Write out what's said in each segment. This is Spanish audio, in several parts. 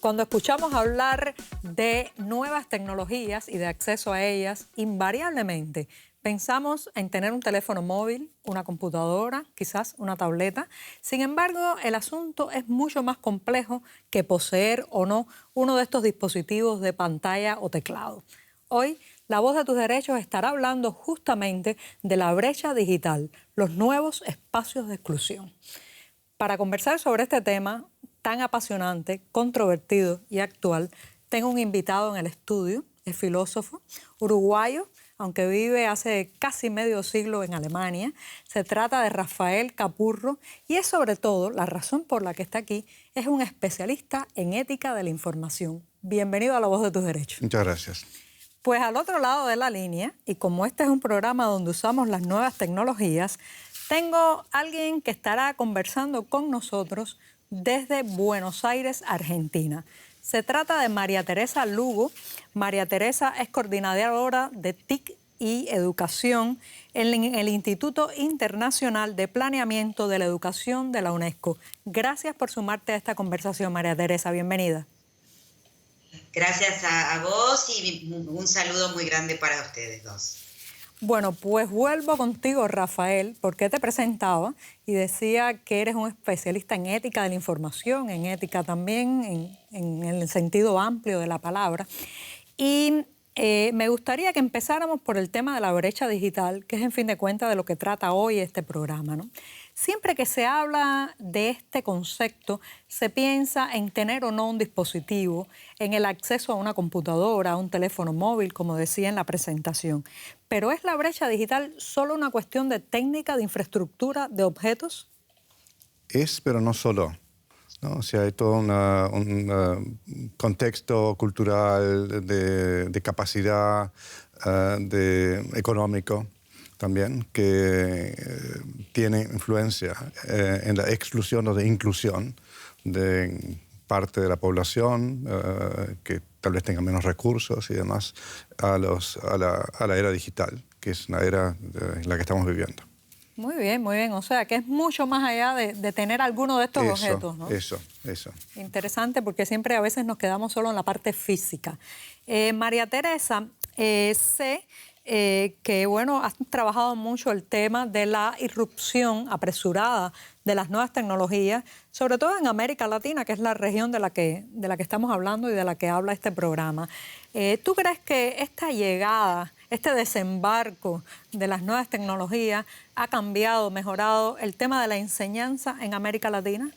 Cuando escuchamos hablar de nuevas tecnologías y de acceso a ellas, invariablemente pensamos en tener un teléfono móvil, una computadora, quizás una tableta. Sin embargo, el asunto es mucho más complejo que poseer o no uno de estos dispositivos de pantalla o teclado. Hoy, La Voz de tus Derechos estará hablando justamente de la brecha digital, los nuevos espacios de exclusión. Para conversar sobre este tema tan apasionante, controvertido y actual, tengo un invitado en el estudio, es filósofo, uruguayo, aunque vive hace casi medio siglo en Alemania. Se trata de Rafael Capurro y es sobre todo, la razón por la que está aquí, es un especialista en ética de la información. Bienvenido a La Voz de tus Derechos. Muchas gracias. Pues al otro lado de la línea, y como este es un programa donde usamos las nuevas tecnologías, tengo a alguien que estará conversando con nosotros desde Buenos Aires, Argentina. Se trata de María Teresa Lugo. María Teresa es coordinadora de TIC y Educación en el Instituto Internacional de Planeamiento de la Educación de la UNESCO. Gracias por sumarte a esta conversación, María Teresa. Bienvenida. Gracias a vos y un saludo muy grande para ustedes dos. Bueno, pues vuelvo contigo, Rafael, porque te presentaba y decía que eres un especialista en ética de la información, en ética también, en el sentido amplio de la palabra. Y me gustaría que empezáramos por el tema de la brecha digital, que es en fin de cuentas de lo que trata hoy este programa, ¿no? Siempre que se habla de este concepto, se piensa en tener o no un dispositivo, en el acceso a una computadora, a un teléfono móvil, como decía en la presentación. Pero ¿es la brecha digital solo una cuestión de técnica, de infraestructura, de objetos? Es, pero no solo, ¿no? O sea, hay todo un contexto cultural, de capacidad, económico también, que tiene influencia en la exclusión o de inclusión de parte de la población que tal vez tenga menos recursos y demás a la era digital, que es una era en la que estamos viviendo. Muy bien, muy bien. O sea, que es mucho más allá de tener alguno de estos objetos, ¿no? Eso. Interesante, porque siempre a veces nos quedamos solo en la parte física. María Teresa, sé que, bueno, has trabajado mucho el tema de la irrupción apresurada de las nuevas tecnologías, sobre todo en América Latina, que es la región de la que estamos hablando y de la que habla este programa. ¿Tú crees que esta llegada, este desembarco de las nuevas tecnologías ha cambiado, mejorado el tema de la enseñanza en América Latina?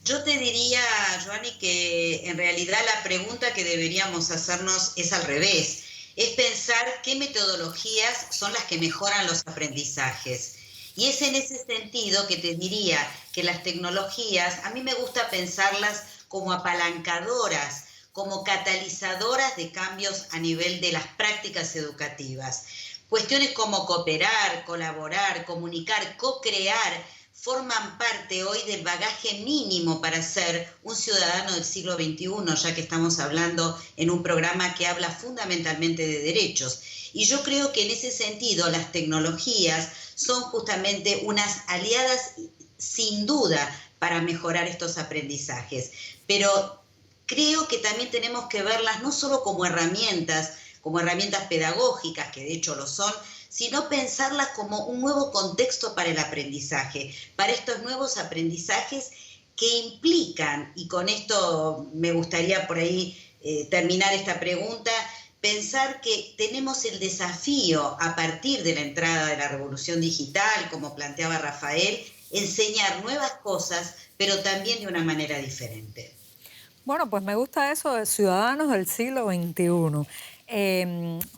Yo te diría, Joanny, que en realidad la pregunta que deberíamos hacernos es al revés. Es pensar qué metodologías son las que mejoran los aprendizajes. Y es en ese sentido que te diría que las tecnologías, a mí me gusta pensarlas como apalancadoras, como catalizadoras de cambios a nivel de las prácticas educativas. Cuestiones como cooperar, colaborar, comunicar, co-crear, forman parte hoy del bagaje mínimo para ser un ciudadano del siglo XXI, ya que estamos hablando en un programa que habla fundamentalmente de derechos. Y yo creo que en ese sentido las tecnologías son justamente unas aliadas sin duda para mejorar estos aprendizajes. Pero creo que también tenemos que verlas no solo como herramientas pedagógicas, que de hecho lo son, sino pensarlas como un nuevo contexto para el aprendizaje, para estos nuevos aprendizajes que implican, y con esto me gustaría por ahí terminar esta pregunta, pensar que tenemos el desafío a partir de la entrada de la revolución digital, como planteaba Rafael, enseñar nuevas cosas, pero también de una manera diferente. Bueno, pues me gusta eso de ciudadanos del siglo XXI.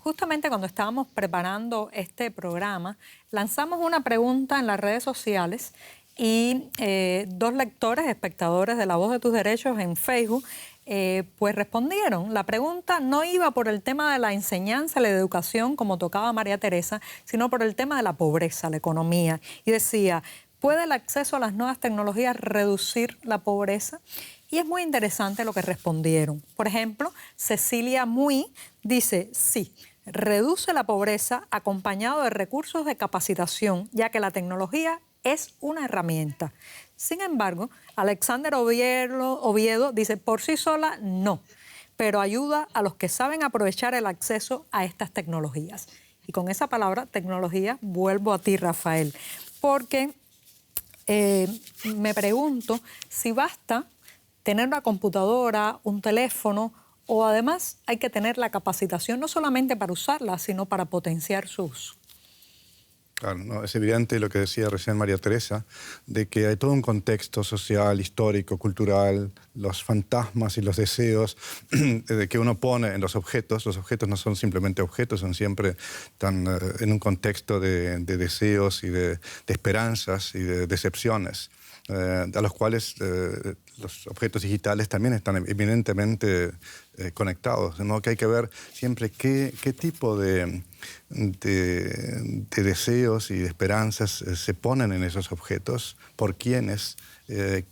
Justamente cuando estábamos preparando este programa, lanzamos una pregunta en las redes sociales y dos lectores, espectadores de La Voz de tus Derechos en Facebook, pues respondieron. La pregunta no iba por el tema de la enseñanza, la educación, como tocaba María Teresa, sino por el tema de la pobreza, la economía. Y decía, ¿puede el acceso a las nuevas tecnologías reducir la pobreza? Y es muy interesante lo que respondieron. Por ejemplo, Cecilia Muy dice, sí, reduce la pobreza acompañado de recursos de capacitación, ya que la tecnología es una herramienta. Sin embargo, Alexander Oviedo dice, por sí sola no, pero ayuda a los que saben aprovechar el acceso a estas tecnologías. Y con esa palabra, tecnología, vuelvo a ti, Rafael, porque me pregunto si basta tener una computadora, un teléfono, o además hay que tener la capacitación no solamente para usarla, sino para potenciar su uso. Claro, no, es evidente lo que decía recién María Teresa, de que hay todo un contexto social, histórico, cultural, los fantasmas y los deseos que uno pone en los objetos. Los objetos no son simplemente objetos, son siempre en un contexto de deseos y de esperanzas y de decepciones, a los cuales los objetos digitales también están eminentemente conectados, de modo que hay que ver siempre qué tipo de deseos y de esperanzas se ponen en esos objetos, por quiénes,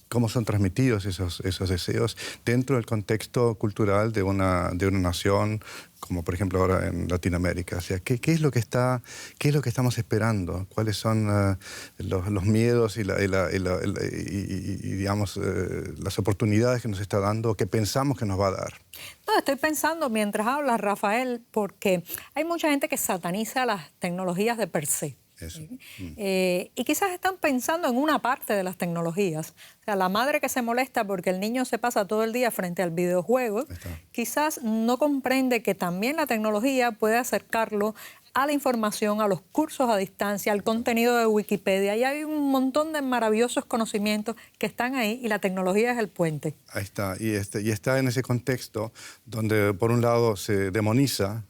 cómo son transmitidos esos deseos dentro del contexto cultural de una nación, como por ejemplo ahora en Latinoamérica. O sea, ¿qué es lo que estamos esperando? ¿Cuáles son los miedos y digamos, las oportunidades que nos está dando, que pensamos que nos va a dar? No, estoy pensando mientras hablas, Rafael, porque hay mucha gente que sataniza las tecnologías de per se. Eso. Y quizás están pensando en una parte de las tecnologías. O sea, la madre que se molesta porque el niño se pasa todo el día frente al videojuego, quizás no comprende que también la tecnología puede acercarlo a la información, a los cursos a distancia, al contenido de Wikipedia. Y hay un montón de maravillosos conocimientos que están ahí y la tecnología es el puente. Ahí está. Y está en ese contexto donde por un lado se demoniza,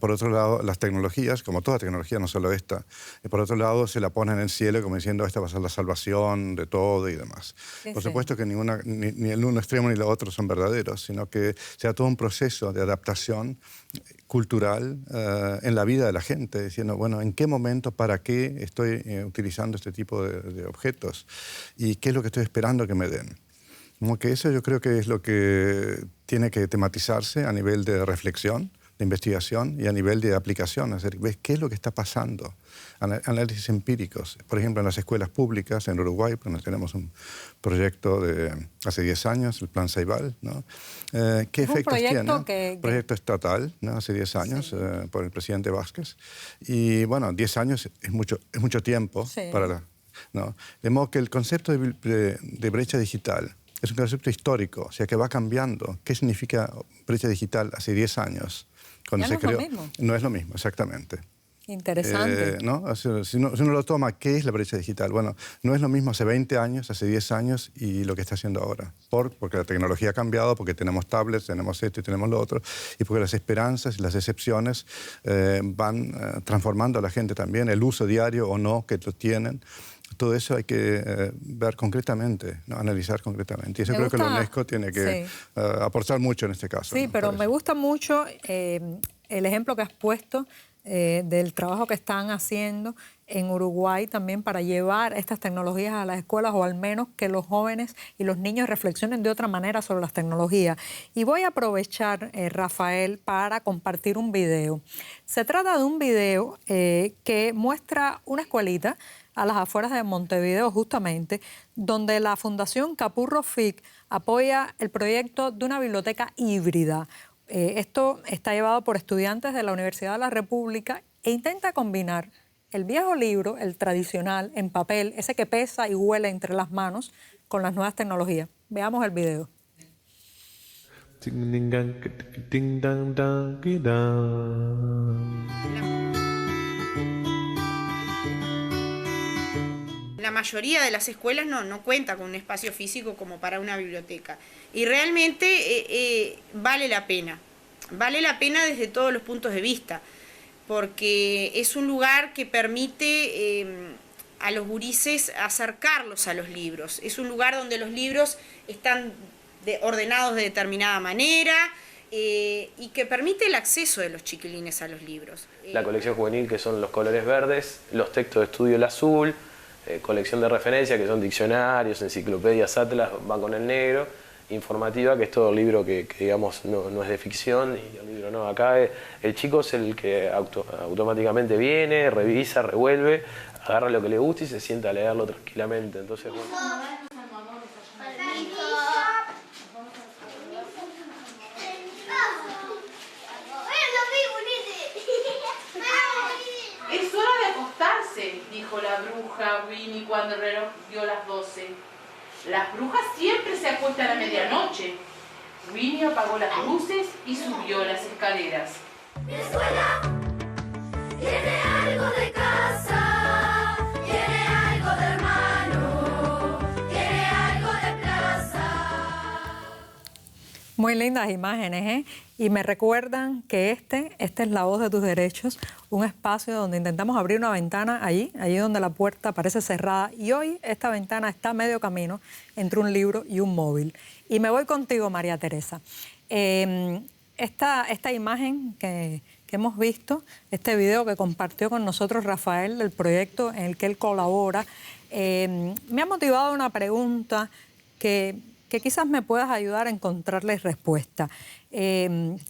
por otro lado las tecnologías, como toda tecnología, no solo esta, y por otro lado se la pone en el cielo como diciendo esta va a ser la salvación de todo y demás. Sí, por supuesto que ni el uno extremo ni el otro son verdaderos, sino que se da todo un proceso de adaptación cultural en la vida de la gente, diciendo, bueno, ¿en qué momento, para qué estoy utilizando este tipo de objetos? ¿Y qué es lo que estoy esperando que me den? Como que eso yo creo que es lo que tiene que tematizarse a nivel de reflexión, de investigación y a nivel de aplicación. Es decir, ¿ves qué es lo que está pasando? Análisis empíricos. Por ejemplo, en las escuelas públicas en Uruguay, pues tenemos un proyecto de hace 10 años, el Plan Ceibal, ¿no? ¿Qué efectos tiene? Proyecto estatal, ¿no? Hace 10 años, sí. Por el presidente Vázquez. Y bueno, 10 años es mucho tiempo, sí. ¿No? De modo que el concepto de brecha digital es un concepto histórico, o sea que va cambiando. ¿Qué significa brecha digital hace 10 años? Cuando se creó, no es lo mismo, exactamente. Interesante. ¿No? Si uno lo toma, ¿qué es la brecha digital? Bueno, no es lo mismo hace 20 años, hace 10 años y lo que está haciendo ahora. Porque la tecnología ha cambiado, porque tenemos tablets, tenemos esto y tenemos lo otro, y porque las esperanzas y las decepciones van transformando a la gente también, el uso diario o no que lo tienen. Todo eso hay que ver concretamente, ¿no? Analizar concretamente. Y eso creo que la UNESCO tiene que aportar mucho en este caso. Sí, ¿no? Pero me gusta mucho el ejemplo que has puesto del trabajo que están haciendo en Uruguay también para llevar estas tecnologías a las escuelas, o al menos que los jóvenes y los niños reflexionen de otra manera sobre las tecnologías. Y voy a aprovechar, Rafael, para compartir un video. Se trata de un video que muestra una escuelita a las afueras de Montevideo, justamente, donde la Fundación Capurro FIC apoya el proyecto de una biblioteca híbrida. Esto está llevado por estudiantes de la Universidad de la República e intenta combinar el viejo libro, el tradicional, en papel, ese que pesa y huele entre las manos, con las nuevas tecnologías. Veamos el video. La mayoría de las escuelas no cuenta con un espacio físico como para una biblioteca. Y realmente vale la pena desde todos los puntos de vista, porque es un lugar que permite a los gurises acercarlos a los libros. Es un lugar donde los libros están ordenados de determinada manera y que permite el acceso de los chiquilines a los libros. La colección juvenil, que son los colores verdes, los textos de estudio el azul, colección de referencia, que son diccionarios, enciclopedias, atlas, va con el negro, informativa, que es todo el libro que digamos, no es de ficción, y el libro no. Acá el chico es el que automáticamente viene, revisa, revuelve, agarra lo que le gusta y se sienta a leerlo tranquilamente. Entonces, bueno. Es hora de acostarse, dijo la bruja Winnie cuando el reloj dio las 12. Las brujas siempre se acuestan a medianoche. Winnie apagó las luces y subió las escaleras. Mi escuela tiene algo de casa, tiene algo de hermano, tiene algo de plaza. Muy lindas imágenes, ¿eh? Y me recuerdan que este es La Voz de tus Derechos, un espacio donde intentamos abrir una ventana allí donde la puerta parece cerrada. Y hoy esta ventana está a medio camino entre un libro y un móvil. Y me voy contigo, María Teresa. Esta imagen que hemos visto, este video que compartió con nosotros Rafael del proyecto en el que él colabora, me ha motivado una pregunta que quizás me puedas ayudar a encontrarle respuesta.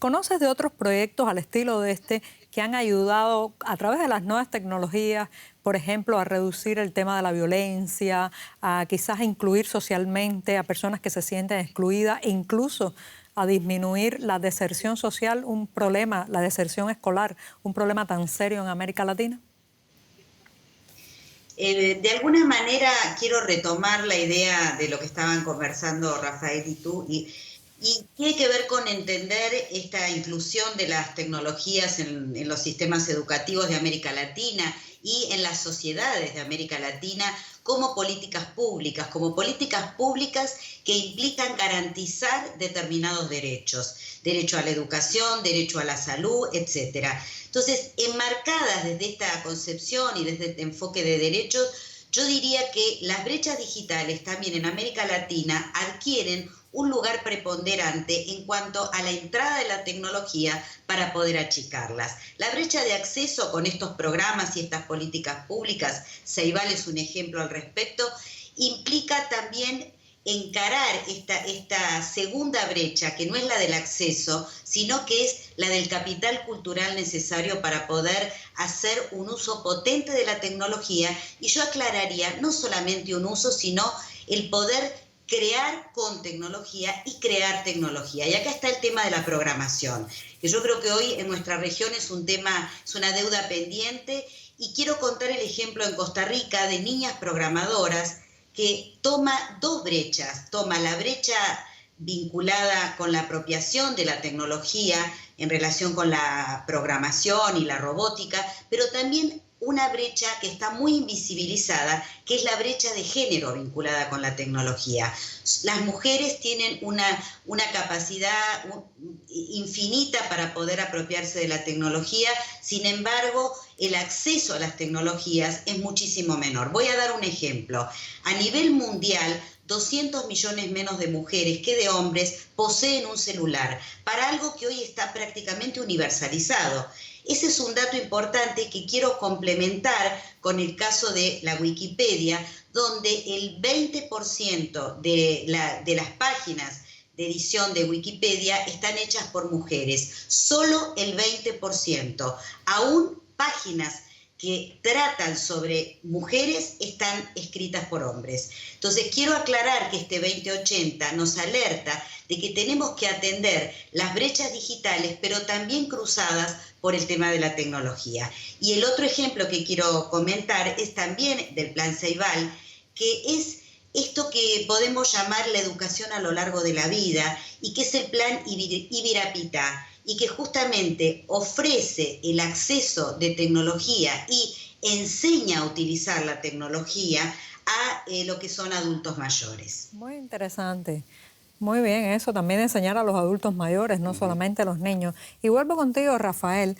¿Conoces de otros proyectos al estilo de este que han ayudado a través de las nuevas tecnologías, por ejemplo, a reducir el tema de la violencia, a quizás incluir socialmente a personas que se sienten excluidas e incluso a disminuir la deserción social, un problema, la deserción escolar, un problema tan serio en América Latina? De alguna manera quiero retomar la idea de lo que estaban conversando Rafael y tú, y tiene que ver con entender esta inclusión de las tecnologías en los sistemas educativos de América Latina y en las sociedades de América Latina como políticas públicas que implican garantizar determinados derechos, derecho a la educación, derecho a la salud, etc. Entonces, enmarcadas desde esta concepción y desde este enfoque de derechos, yo diría que las brechas digitales también en América Latina adquieren un lugar preponderante en cuanto a la entrada de la tecnología para poder achicarlas. La brecha de acceso con estos programas y estas políticas públicas, Ceibal es un ejemplo al respecto, implica también encarar esta segunda brecha, que no es la del acceso, sino que es la del capital cultural necesario para poder hacer un uso potente de la tecnología, y yo aclararía, no solamente un uso, sino el poder crear con tecnología y crear tecnología. Y acá está el tema de la programación, que yo creo que hoy en nuestra región es un tema, es una deuda pendiente, y quiero contar el ejemplo en Costa Rica de niñas programadoras que toma dos brechas, toma la brecha vinculada con la apropiación de la tecnología en relación con la programación y la robótica, pero también una brecha que está muy invisibilizada, que es la brecha de género vinculada con la tecnología. Las mujeres tienen una capacidad infinita para poder apropiarse de la tecnología, sin embargo, el acceso a las tecnologías es muchísimo menor. Voy a dar un ejemplo. A nivel mundial, 200 millones menos de mujeres que de hombres poseen un celular, para algo que hoy está prácticamente universalizado. Ese es un dato importante que quiero complementar con el caso de la Wikipedia, donde el 20% de las páginas de edición de Wikipedia están hechas por mujeres. Solo el 20%. Aún páginas que tratan sobre mujeres están escritas por hombres. Entonces quiero aclarar que este 2080 nos alerta de que tenemos que atender las brechas digitales, pero también cruzadas por el tema de la tecnología. Y el otro ejemplo que quiero comentar es también del Plan Ceibal, que es esto que podemos llamar la educación a lo largo de la vida, y que es el Plan Ibirapitá, y que justamente ofrece el acceso de tecnología y enseña a utilizar la tecnología a lo que son adultos mayores. Muy interesante. Muy bien, eso también enseñar a los adultos mayores, no solamente a los niños. Y vuelvo contigo, Rafael,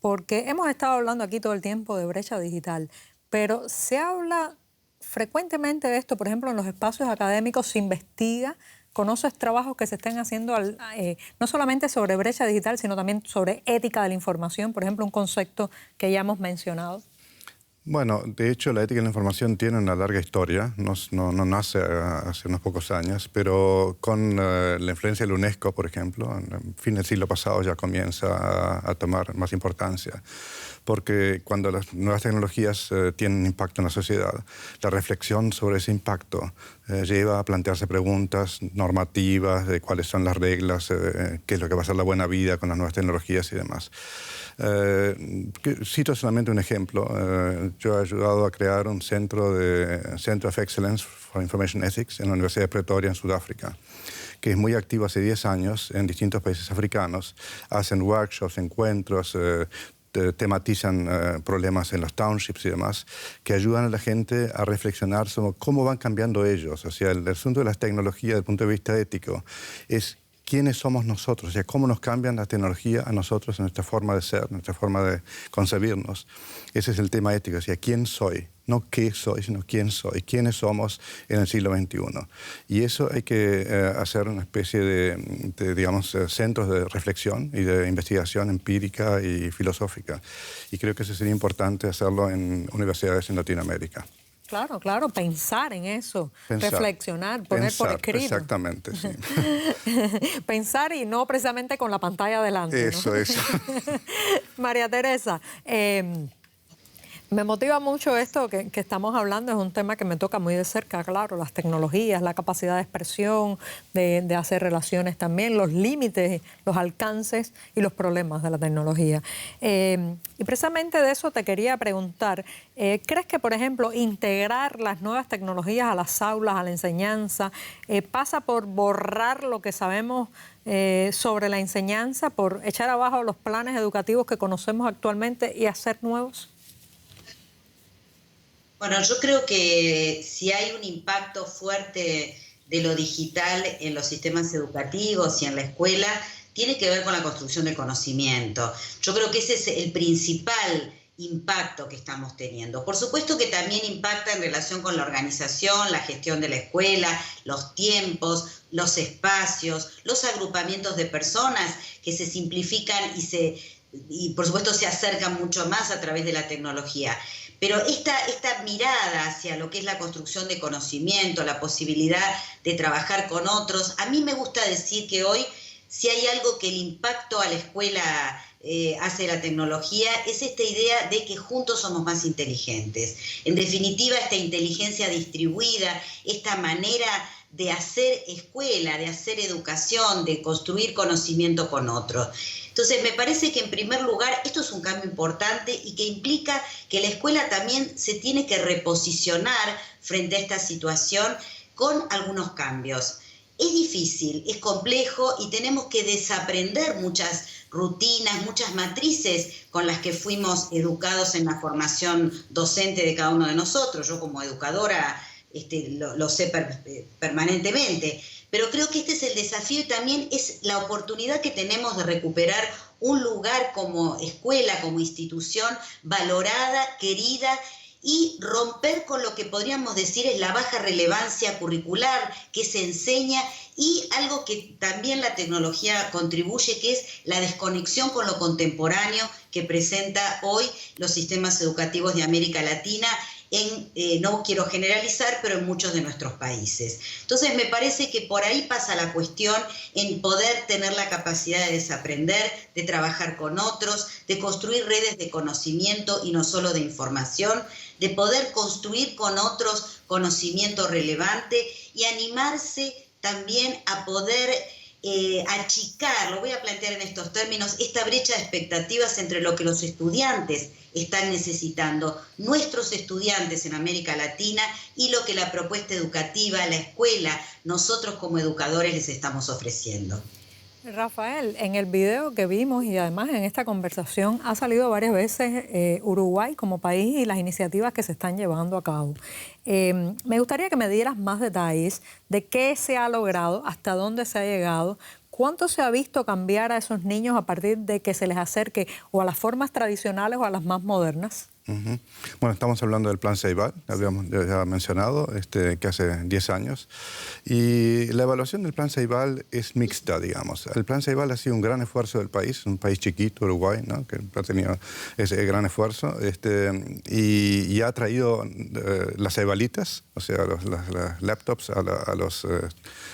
porque hemos estado hablando aquí todo el tiempo de brecha digital, pero se habla frecuentemente de esto, por ejemplo, en los espacios académicos se investiga. ¿Conoces trabajos que se estén haciendo no solamente sobre brecha digital, sino también sobre ética de la información, por ejemplo, un concepto que ya hemos mencionado? Bueno, de hecho la ética de la información tiene una larga historia, no nace hace unos pocos años, pero con la influencia de la UNESCO, por ejemplo, en el fin del siglo pasado ya comienza a tomar más importancia, porque cuando las nuevas tecnologías tienen impacto en la sociedad, la reflexión sobre ese impacto lleva a plantearse preguntas normativas de cuáles son las reglas, qué es lo que va a ser la buena vida con las nuevas tecnologías y demás. Cito solamente un ejemplo. Yo he ayudado a crear un Center of Excellence for Information Ethics en la Universidad de Pretoria, en Sudáfrica, que es muy activo hace 10 años en distintos países africanos. Hacen workshops, encuentros, tematizan problemas en los townships y demás, que ayudan a la gente a reflexionar sobre cómo van cambiando ellos. O sea, el asunto de las tecnologías desde el punto de vista ético es quiénes somos nosotros, o sea, cómo nos cambian la tecnología a nosotros en nuestra forma de ser, nuestra forma de concebirnos. Ese es el tema ético, o sea, quién soy, no qué soy, sino quién soy, quiénes somos en el siglo XXI. Y eso hay que hacer una especie de digamos, centros de reflexión y de investigación empírica y filosófica. Y creo que eso sería importante hacerlo en universidades en Latinoamérica. Claro, claro, pensar en eso, reflexionar, poner por escrito. Exactamente, sí. Pensar y no precisamente con la pantalla adelante. Eso, ¿no? eso. María Teresa, me motiva mucho esto que estamos hablando, es un tema que me toca muy de cerca, claro, las tecnologías, la capacidad de expresión, de hacer relaciones también, los límites, los alcances y los problemas de la tecnología. Y precisamente de eso te quería preguntar, ¿crees que, por ejemplo, integrar las nuevas tecnologías a las aulas, a la enseñanza, pasa por borrar lo que sabemos sobre la enseñanza, por echar abajo los planes educativos que conocemos actualmente y hacer nuevos? Bueno, yo creo que si hay un impacto fuerte de lo digital en los sistemas educativos y en la escuela, tiene que ver con la construcción del conocimiento. Yo creo que ese es el principal impacto que estamos teniendo. Por supuesto que también impacta en relación con la organización, la gestión de la escuela, los tiempos, los espacios, los agrupamientos de personas que se simplifican y por supuesto se acercan mucho más a través de la tecnología. Pero esta mirada hacia lo que es la construcción de conocimiento, la posibilidad de trabajar con otros, a mí me gusta decir que hoy, si hay algo que el impacto a la escuela hace la tecnología, es esta idea de que juntos somos más inteligentes. En definitiva, esta inteligencia distribuida, esta manera de hacer escuela, de hacer educación, de construir conocimiento con otros. Entonces, me parece que en primer lugar esto es un cambio importante y que implica que la escuela también se tiene que reposicionar frente a esta situación con algunos cambios. Es difícil, es complejo y tenemos que desaprender muchas rutinas, muchas matrices con las que fuimos educados en la formación docente de cada uno de nosotros. Yo como educadora lo sé permanentemente, pero creo que este es el desafío y también es la oportunidad que tenemos de recuperar un lugar como escuela, como institución valorada, querida, y romper con lo que podríamos decir es la baja relevancia curricular que se enseña y algo que también la tecnología contribuye, que es la desconexión con lo contemporáneo que presenta hoy los sistemas educativos de América Latina, no quiero generalizar, pero en muchos de nuestros países. Entonces me parece que por ahí pasa la cuestión en poder tener la capacidad de desaprender, de trabajar con otros, de construir redes de conocimiento y no solo de información, de poder construir con otros conocimiento relevante y animarse también a poder achicar, lo voy a plantear en estos términos, esta brecha de expectativas entre lo que los estudiantes están necesitando, nuestros estudiantes en América Latina, y lo que la propuesta educativa, la escuela, nosotros como educadores les estamos ofreciendo. Rafael, en el video que vimos y además en esta conversación ha salido varias veces Uruguay como país y las iniciativas que se están llevando a cabo. Me gustaría que me dieras más detalles de qué se ha logrado, hasta dónde se ha llegado, cuánto se ha visto cambiar a esos niños a partir de que se les acerque o a las formas tradicionales o a las más modernas. Ujú. Bueno, estamos hablando del Plan Ceibal, habíamos ya mencionado, que hace 10 años. Y la evaluación del Plan Ceibal es mixta, digamos. El Plan Ceibal ha sido un gran esfuerzo del país, un país chiquito, Uruguay, ¿no?, que ha tenido ese gran esfuerzo, y ha traído las ceibalitas, o sea, las laptops a los...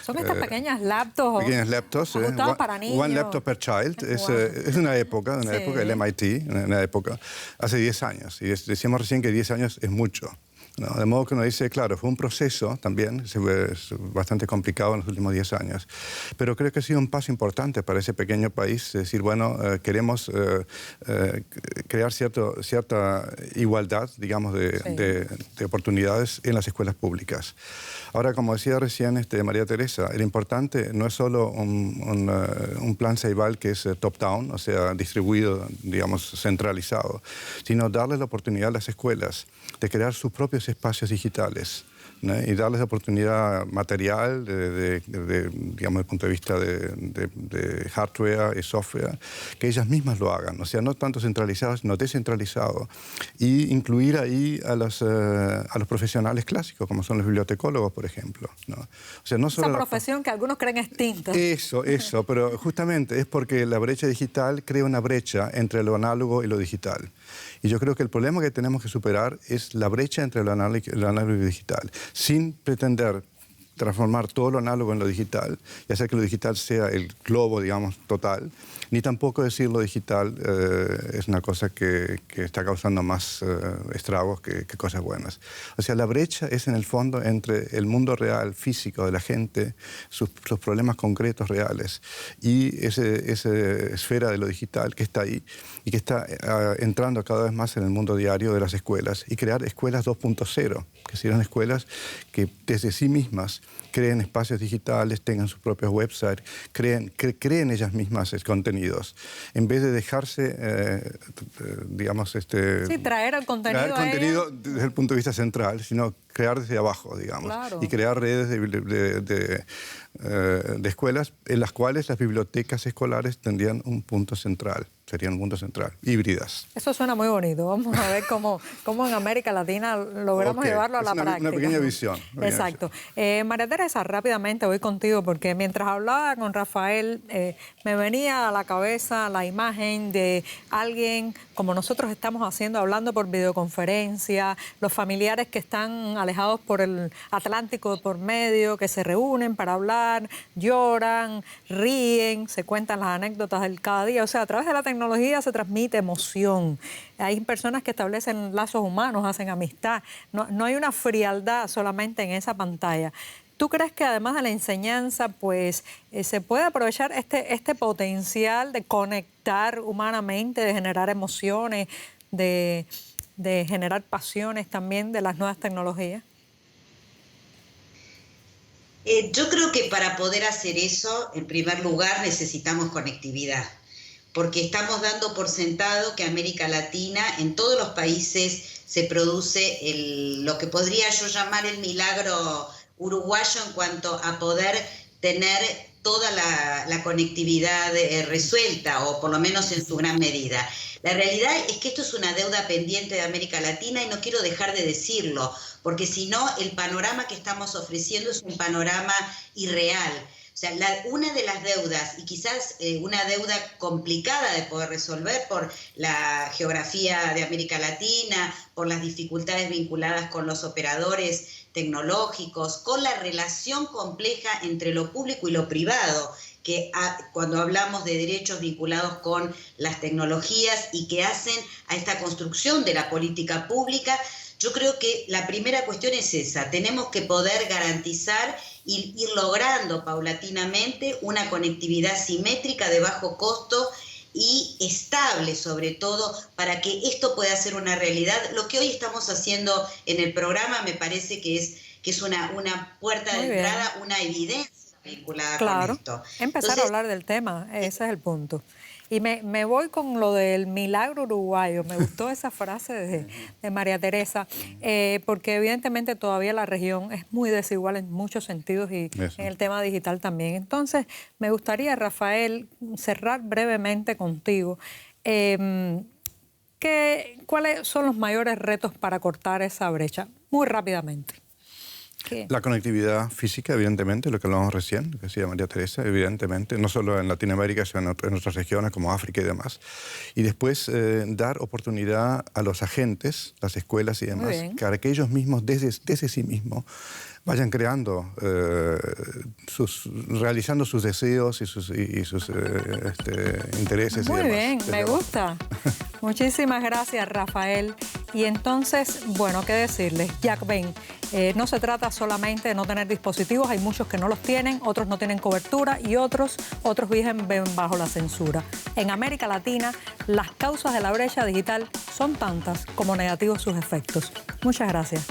Son estas pequeñas laptops. Pequeñas laptops, ajustadas para niños. One laptop per child. Wow. Es una época, Sí. el MIT, una época, hace 10 años. Y decíamos recién que 10 años es mucho, ¿no? De modo que uno dice, claro, fue un proceso también, es bastante complicado en los últimos 10 años. Pero creo que ha sido un paso importante para ese pequeño país, es decir, bueno, queremos crear cierta igualdad, digamos, de oportunidades en las escuelas públicas. Ahora, como decía recién María Teresa, lo importante no es solo un plan Ceibal que es top-down, o sea, distribuido, digamos, centralizado, sino darle la oportunidad a las escuelas de crear sus propios espacios digitales, ¿no? Y darles la oportunidad material, digamos, desde el punto de vista de hardware y software, que ellas mismas lo hagan, o sea, no tanto centralizado, sino descentralizado, y incluir ahí a los profesionales clásicos, como son los bibliotecólogos, por ejemplo, ¿no? O sea, no solo Esa profesión que algunos creen extinta. Eso, pero justamente es porque la brecha digital crea una brecha entre lo análogo y lo digital. Y yo creo que el problema que tenemos que superar es la brecha entre lo análogo y lo digital, sin pretender transformar todo lo análogo en lo digital y hacer que lo digital sea el globo, digamos, total, ni tampoco decir lo digital es una cosa que está causando más estragos que cosas buenas. O sea, la brecha es en el fondo entre el mundo real, físico de la gente, sus problemas concretos reales, y esa esfera de lo digital que está ahí y que está entrando cada vez más en el mundo diario de las escuelas, y crear escuelas 2.0, que serán escuelas que desde sí mismas creen espacios digitales, tengan sus propios websites, creen ellas mismas contenidos, en vez de dejarse, digamos, Sí, traer el contenido desde el punto de vista central, sino crear desde abajo, digamos, Claro. y crear redes de escuelas en las cuales las bibliotecas escolares tendrían un punto central, serían un punto central, híbridas. Eso suena muy bonito. Vamos a ver cómo en América Latina logramos Ok, llevarlo a la es una práctica. pequeña visión. Exacto. María Teresa, rápidamente voy contigo, porque mientras hablaba con Rafael, me venía a la cabeza la imagen de alguien como nosotros estamos haciendo, hablando por videoconferencia, los familiares que están alejados por el Atlántico por medio, que se reúnen para hablar, lloran, ríen, se cuentan las anécdotas del cada día. O sea, a través de la tecnología se transmite emoción. Hay personas que establecen lazos humanos, hacen amistad. No hay una frialdad solamente en esa pantalla. ¿Tú crees que además de la enseñanza, pues, se puede aprovechar este potencial de conectar humanamente, de generar emociones, de generar pasiones también de las nuevas tecnologías? Yo creo que para poder hacer eso, en primer lugar, necesitamos conectividad, porque estamos dando por sentado que América Latina, en todos los países, se produce lo que podría yo llamar el milagro uruguayo en cuanto a poder tener toda la conectividad resuelta, o por lo menos en su gran medida. La realidad es que esto es una deuda pendiente de América Latina, y no quiero dejar de decirlo, porque si no, el panorama que estamos ofreciendo es un panorama irreal. O sea, una de las deudas, y quizás una deuda complicada de poder resolver por la geografía de América Latina, por las dificultades vinculadas con los operadores tecnológicos, con la relación compleja entre lo público y lo privado, que cuando hablamos de derechos vinculados con las tecnologías y que hacen a esta construcción de la política pública, yo creo que la primera cuestión es esa: tenemos que poder garantizar y ir logrando paulatinamente una conectividad simétrica de bajo costo y estable, sobre todo, para que esto pueda ser una realidad. Lo que hoy estamos haciendo en el programa me parece que es una puerta de entrada, una evidencia vinculada con esto. Empezar a hablar del tema, ese es el punto. Y me voy con lo del milagro uruguayo. Me gustó esa frase de María Teresa, porque evidentemente todavía la región es muy desigual en muchos sentidos, y en el tema digital también. Entonces, me gustaría, Rafael, cerrar brevemente contigo. ¿Cuáles son los mayores retos para cortar esa brecha? Muy rápidamente. ¿Qué? La conectividad física, evidentemente, lo que hablamos recién, lo que decía María Teresa, evidentemente, no solo en Latinoamérica, sino en otras regiones como África y demás. Y después dar oportunidad a los agentes, las escuelas y demás, para que ellos mismos, desde sí mismos, vayan creando, realizando sus deseos y sus intereses. Muy y demás. bien, me gusta. Muchísimas gracias, Rafael. Y entonces, bueno, ¿qué decirles? Jack, ven, no se trata solamente de no tener dispositivos, hay muchos que no los tienen, otros no tienen cobertura y otros viven bajo la censura. En América Latina, las causas de la brecha digital son tantas como negativos sus efectos. Muchas gracias.